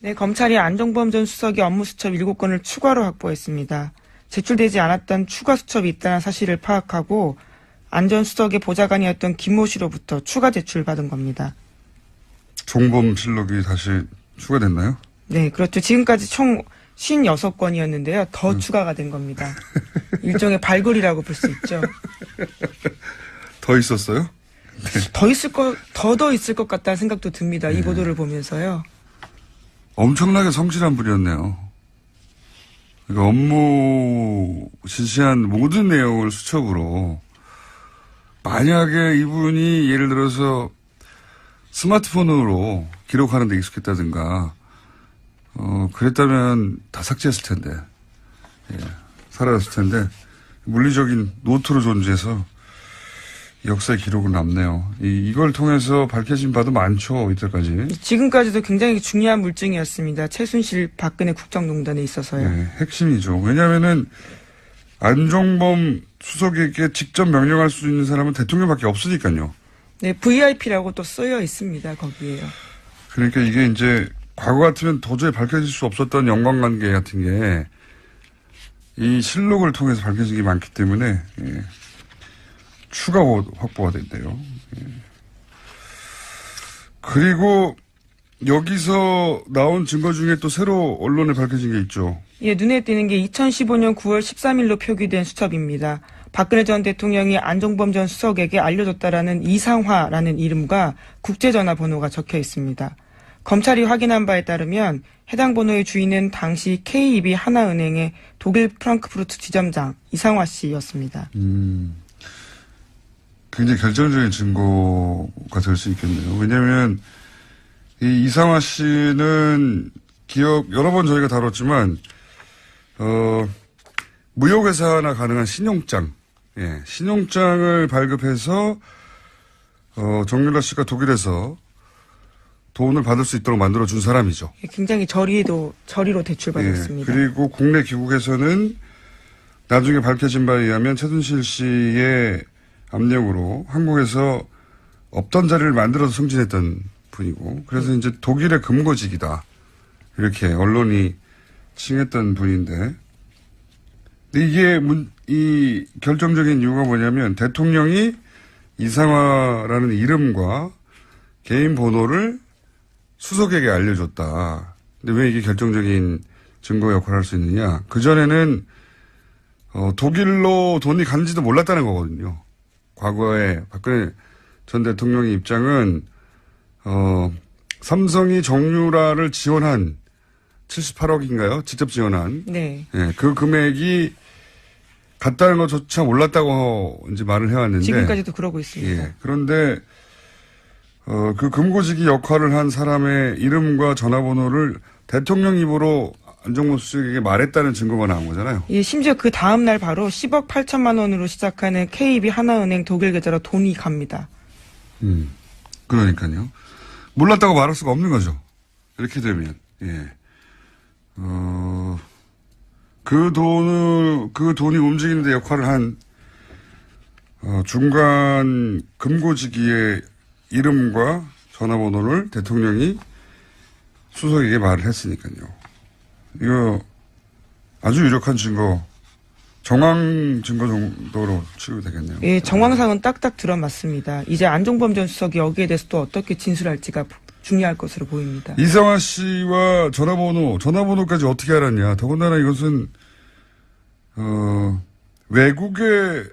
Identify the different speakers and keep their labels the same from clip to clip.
Speaker 1: 네, 검찰이 안종범 전 수석의 업무 수첩 7건을 추가로 확보했습니다. 제출되지 않았던 추가 수첩이 있다는 사실을 파악하고 안 전 수석의 보좌관이었던 김모 씨로부터 추가 제출받은 겁니다.
Speaker 2: 종범실록이 다시 추가됐나요?
Speaker 1: 네, 그렇죠. 지금까지 총 56건이었는데요. 더 추가가 된 겁니다. 일종의 발굴이라고 볼 수 있죠.
Speaker 2: 더 있었어요?
Speaker 1: 더 있을 것 같다는 생각도 듭니다. 이 보도를 보면서요.
Speaker 2: 엄청나게 성실한 분이었네요. 그러니까 업무 실시한 모든 내용을 수첩으로 만약에 이분이 예를 들어서 스마트폰으로 기록하는 데 익숙했다든가 그랬다면 다 삭제했을 텐데 사라졌을 텐데 물리적인 노트로 존재해서 역사의 기록을 남네요. 이걸 통해서 밝혀진 바도 많죠. 이때까지.
Speaker 1: 지금까지도 굉장히 중요한 물증이었습니다. 최순실 박근혜 국정농단에 있어서요.
Speaker 2: 네, 핵심이죠. 왜냐하면은 안종범 수석에게 직접 명령할 수 있는 사람은 대통령밖에 없으니까요.
Speaker 1: 네, VIP라고 또 쓰여 있습니다. 거기에요.
Speaker 2: 그러니까 이게 이제 과거 같으면 도저히 밝혀질 수 없었던 연관관계 같은 게 이 실록을 통해서 밝혀진 게 많기 때문에 추가 확보가 된대요. 그리고 여기서 나온 증거 중에 또 새로 언론에 밝혀진 게 있죠.
Speaker 1: 예, 눈에 띄는 게 2015년 9월 13일로 표기된 수첩입니다. 박근혜 전 대통령이 안종범 전 수석에게 알려줬다라는 이상화라는 이름과 국제전화번호가 적혀 있습니다. 검찰이 확인한 바에 따르면 해당 번호의 주인은 당시 KB 하나은행의 독일 프랑크푸르트 지점장 이상화 씨였습니다.
Speaker 2: 굉장히 결정적인 증거가 될 수 있겠네요. 왜냐하면 이 이상화 씨는 여러 번 저희가 다뤘지만 무역회사나 가능한 신용장, 신용장을 발급해서 정유라 씨가 독일에서 돈을 받을 수 있도록 만들어준 사람이죠.
Speaker 1: 굉장히 저리로 대출받았습니다.
Speaker 2: 그리고 국내 기국에서는 나중에 밝혀진 바에 의하면 최순실 씨의 압력으로 한국에서 없던 자리를 만들어서 승진했던 분이고, 그래서 이제 독일의 금고직이다. 이렇게 언론이 칭했던 분인데, 근데 이게 이 결정적인 이유가 뭐냐면 대통령이 이상화라는 이름과 개인 번호를 수석에게 알려줬다. 근데 왜 이게 결정적인 증거 역할을 할 수 있느냐? 그전에는 독일로 돈이 간지도 몰랐다는 거거든요. 과거에 박근혜 전 대통령의 입장은 삼성이 정유라를 지원한 78억인가요? 직접 지원한.
Speaker 1: 네.
Speaker 2: 그 금액이 같다는 것조차 몰랐다고 이제 말을 해왔는데.
Speaker 1: 지금까지도 그러고 있습니다.
Speaker 2: 그런데 그 금고지기 역할을 한 사람의 이름과 전화번호를 대통령 입으로 안종범 수석에게 말했다는 증거가 나온 거잖아요.
Speaker 1: 예, 심지어 그 다음 날 바로 10억 8천만 원으로 시작하는 KB 하나은행 독일 계좌로 돈이 갑니다.
Speaker 2: 그러니까요. 몰랐다고 말할 수가 없는 거죠. 이렇게 되면. 그 돈이 움직이는데 역할을 한 중간 금고지기의 이름과 전화번호를 대통령이 수석에게 말을 했으니까요. 이거 아주 유력한 증거, 정황 증거 정도로 취급이 되겠네요.
Speaker 1: 예, 정황상은 딱딱 들어맞습니다. 이제 안종범 전 수석이 여기에 대해서 또 어떻게 진술할지가 중요할 것으로 보입니다.
Speaker 2: 이상화 씨와 전화번호까지 어떻게 알았냐. 더군다나 이것은 외국의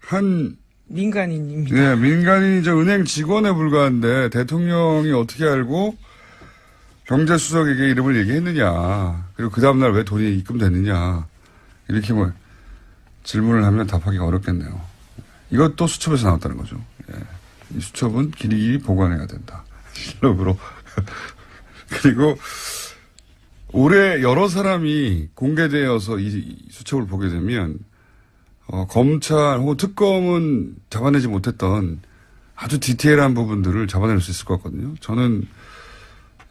Speaker 2: 한
Speaker 1: 민간인입니다.
Speaker 2: 민간인이 은행 직원에 불과한데 대통령이 어떻게 알고 경제수석에게 이름을 얘기했느냐. 그리고 그 다음날 왜 돈이 입금됐느냐. 이렇게 질문을 하면 답하기가 어렵겠네요. 이것도 수첩에서 나왔다는 거죠. 이 수첩은 길이 보관해야 된다. 실록으로. 그리고 올해 여러 사람이 공개되어서 이 수첩을 보게 되면 검찰 혹은 특검은 잡아내지 못했던 아주 디테일한 부분들을 잡아낼 수 있을 것 같거든요. 저는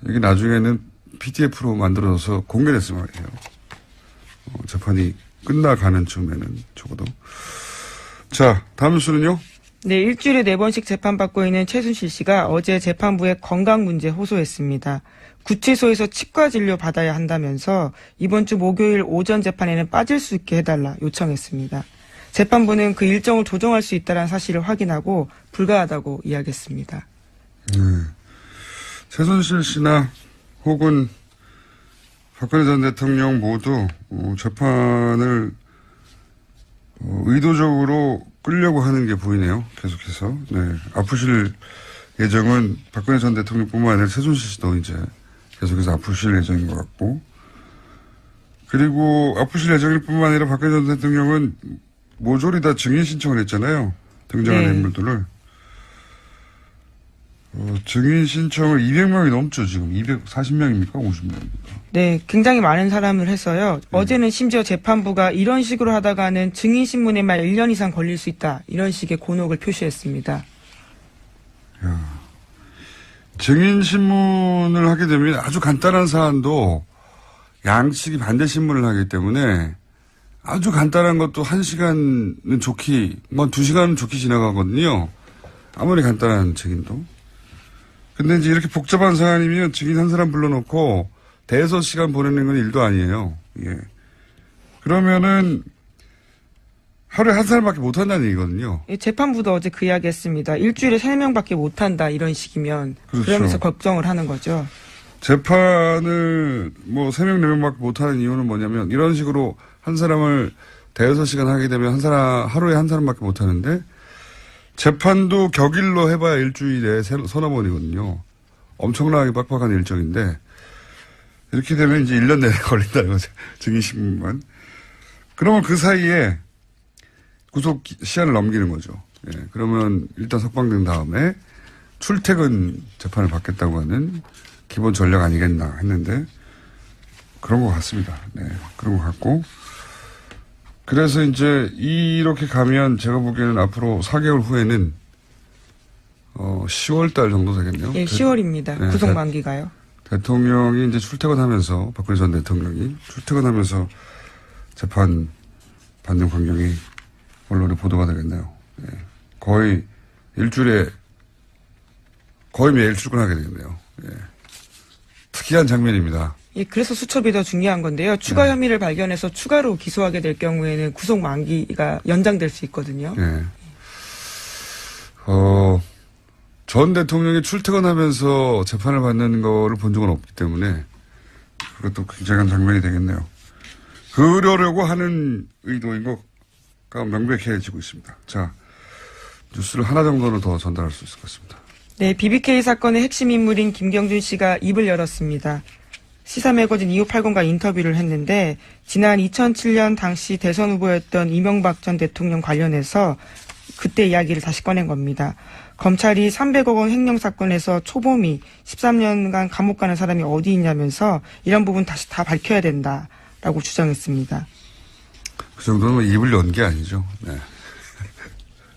Speaker 2: 이게 나중에는 PDF로 만들어서 공개됐으면 해요. 재판이 끝나가는 쯤에는 적어도. 자, 다음 뉴스는요?
Speaker 1: 네, 일주일에 4번씩 재판받고 있는 최순실 씨가 어제 재판부에 건강 문제 호소했습니다. 구치소에서 치과 진료 받아야 한다면서 이번 주 목요일 오전 재판에는 빠질 수 있게 해달라 요청했습니다. 재판부는 그 일정을 조정할 수 있다는 사실을 확인하고 불가하다고 이야기했습니다.
Speaker 2: 최순실 씨나 혹은 박근혜 전 대통령 모두 재판을 의도적으로 끌려고 하는 게 보이네요. 계속해서. 네. 아프실 예정은 박근혜 전 대통령뿐만 아니라 최순실 씨도 이제 계속해서 아프실 예정인 것 같고, 그리고 아프실 예정일 뿐만 아니라 박근혜 전 대통령은 모조리 다 증인 신청을 했잖아요. 등장하는 인물들을. 증인 신청을 200명이 넘죠, 지금. 240명입니까? 50명입니까?
Speaker 1: 네, 굉장히 많은 사람을 해서요. 어제는 심지어 재판부가 이런 식으로 하다가는 증인 신문에만 1년 이상 걸릴 수 있다. 이런 식의 곤혹을 표시했습니다.
Speaker 2: 증인 신문을 하게 되면 아주 간단한 사안도 양측이 반대 신문을 하기 때문에 아주 간단한 것도 1시간은 좋게, 2시간은 좋게 지나가거든요. 아무리 간단한 증인도. 근데 이제 이렇게 복잡한 사안이면 증인 한 사람 불러놓고 대여섯 시간 보내는 건 일도 아니에요. 예. 그러면은 하루에 한 사람밖에 못 한다는 얘기거든요.
Speaker 1: 재판부도 어제 그 이야기 했습니다. 일주일에 3명밖에 못 한다. 이런 식이면.
Speaker 2: 그렇죠.
Speaker 1: 그러면서 걱정을 하는 거죠.
Speaker 2: 재판을 3명, 4명밖에 못 하는 이유는 뭐냐면 이런 식으로 한 사람을 대여섯 시간 하게 되면 하루에 한 사람밖에 못 하는데 재판도 격일로 해봐야 일주일에 서너 번이거든요. 엄청나게 빡빡한 일정인데 이렇게 되면 이제 1년 내내 걸린다는 거죠. 증인신문만. 그러면 그 사이에 구속 시한을 넘기는 거죠. 예, 그러면 일단 석방된 다음에 출퇴근 재판을 받겠다고 하는 기본 전략 아니겠나 했는데 그런 것 같습니다. 네, 그런 것 같고. 그래서 이제 이렇게 가면 제가 보기에는 앞으로 4개월 후에는 10월 달 정도 되겠네요.
Speaker 1: 예, 10월입니다.
Speaker 2: 네,
Speaker 1: 구속 만기가요.
Speaker 2: 대통령이 이제 출퇴근하면서 박근혜 전 대통령이 출퇴근하면서 재판 받는 광경이 언론에 보도가 되겠네요. 네. 거의 일주일에 거의 매일 출근하게 되겠네요. 예. 특이한 장면입니다.
Speaker 1: 예, 그래서 수첩이 더 중요한 건데요. 추가 혐의를 발견해서 추가로 기소하게 될 경우에는 구속 만기가 연장될 수 있거든요.
Speaker 2: 네. 전 대통령이 출퇴근하면서 재판을 받는 거를 본 적은 없기 때문에 그것도 굉장한 장면이 되겠네요. 그러려고 하는 의도인 것가 명백해지고 있습니다. 자, 뉴스를 하나 정도는 더 전달할 수 있을 것 같습니다.
Speaker 1: 네, BBK 사건의 핵심 인물인 김경준 씨가 입을 열었습니다. 시사매거진 2580과 인터뷰를 했는데 지난 2007년 당시 대선 후보였던 이명박 전 대통령 관련해서 그때 이야기를 다시 꺼낸 겁니다. 검찰이 300억 원 횡령 사건에서 초범이 13년간 감옥 가는 사람이 어디 있냐면서 이런 부분 다시 다 밝혀야 된다라고 주장했습니다.
Speaker 2: 그 정도는 입을 연 게 아니죠. 네.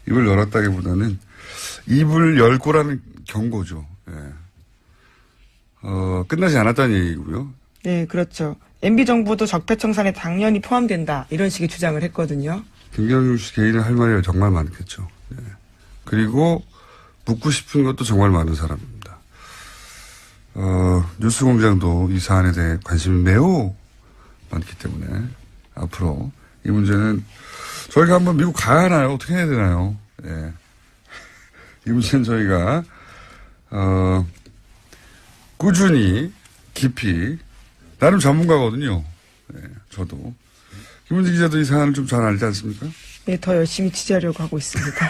Speaker 2: 입을 열었다기보다는 입을 열 거라는 경고죠. 네. 끝나지 않았다는 얘기고요.
Speaker 1: 네, 그렇죠. MB정부도 적폐청산에 당연히 포함된다. 이런 식의 주장을 했거든요.
Speaker 2: 김경준 씨 개인은 할 말이 정말 많겠죠. 네. 그리고 묻고 싶은 것도 정말 많은 사람입니다. 뉴스공장도 이 사안에 대해 관심이 매우 많기 때문에 앞으로 이 문제는 저희가 한번 미국 가야 하나요? 어떻게 해야 되나요? 네. 이 문제는 저희가 꾸준히 깊이 나름 전문가거든요. 네, 저도 김은지 기자도 이 사안을 좀 잘 알지 않습니까?
Speaker 1: 네, 더 열심히 취재하려고 하고 있습니다.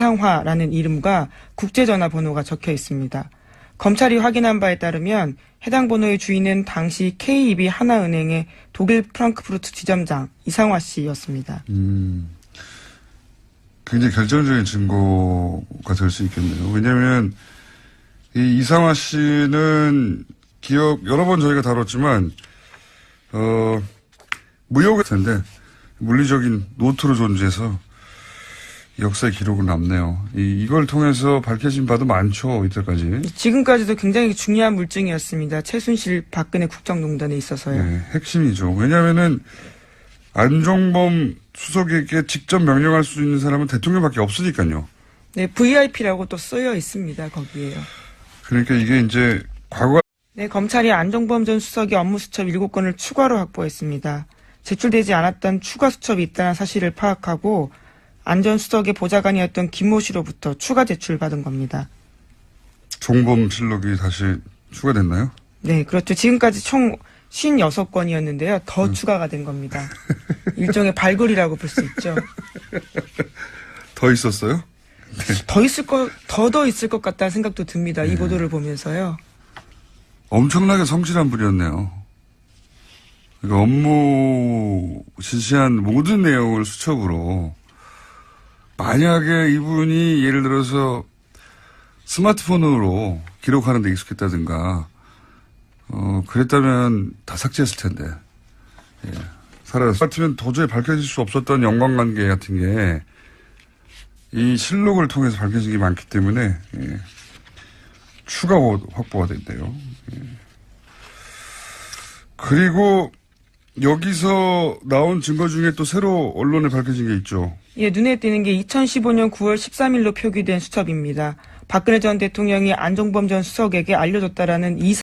Speaker 1: 이상화라는 이름과 국제전화번호가 적혀 있습니다. 검찰이 확인한 바에 따르면 해당 번호의 주인은 당시 KB 하나은행의 독일 프랑크푸르트 지점장 이상화 씨였습니다.
Speaker 2: 굉장히 결정적인 증거가 될 수 있겠네요. 왜냐하면 이 이상화 씨는 여러 번 저희가 다뤘지만 무역일 텐데 물리적인 노트로 존재해서 역사의 기록을 남네요. 이걸 통해서 밝혀진 바도 많죠, 이때까지.
Speaker 1: 지금까지도 굉장히 중요한 물증이었습니다. 최순실 박근혜 국정농단에 있어서요.
Speaker 2: 네, 핵심이죠. 왜냐하면은 안종범 수석에게 직접 명령할 수 있는 사람은 대통령밖에 없으니까요.
Speaker 1: 네, VIP라고 또 쓰여 있습니다. 거기에요.
Speaker 2: 그러니까 이게 이제 과거
Speaker 1: 네, 검찰이 안종범 전 수석의 업무 수첩 7건을 추가로 확보했습니다. 제출되지 않았던 추가 수첩이 있다는 사실을 파악하고 안 전 수석의 보좌관이었던 김모 씨로부터 추가 제출받은 겁니다.
Speaker 2: 종범실록이 다시 추가됐나요?
Speaker 1: 네, 그렇죠. 지금까지 총 56건이었는데요. 더 추가가 된 겁니다. 일종의 발굴이라고 볼 수 있죠.
Speaker 2: 더 있었어요?
Speaker 1: 더 있을 것 같다는 생각도 듭니다. 이 보도를 보면서요.
Speaker 2: 엄청나게 성실한 분이었네요. 그러니까 업무 지시한 모든 내용을 수첩으로 만약에 이분이 예를 들어서 스마트폰으로 기록하는 데 익숙했다든가 그랬다면 다 삭제했을 텐데 사라졌을 같으면 도저히 밝혀질 수 없었던 연관관계 같은 게 이 실록을 통해서 밝혀진 게 많기 때문에 추가 확보가 된대요. 그리고 여기서 나온 증거 중에 또 새로 언론에 밝혀진 게 있죠.
Speaker 1: 예, 눈에 띄는 게 2015년 9월 13일로 표기된 수첩입니다. 박근혜 전 대통령이 안종범 전 수석에게 알려줬다라는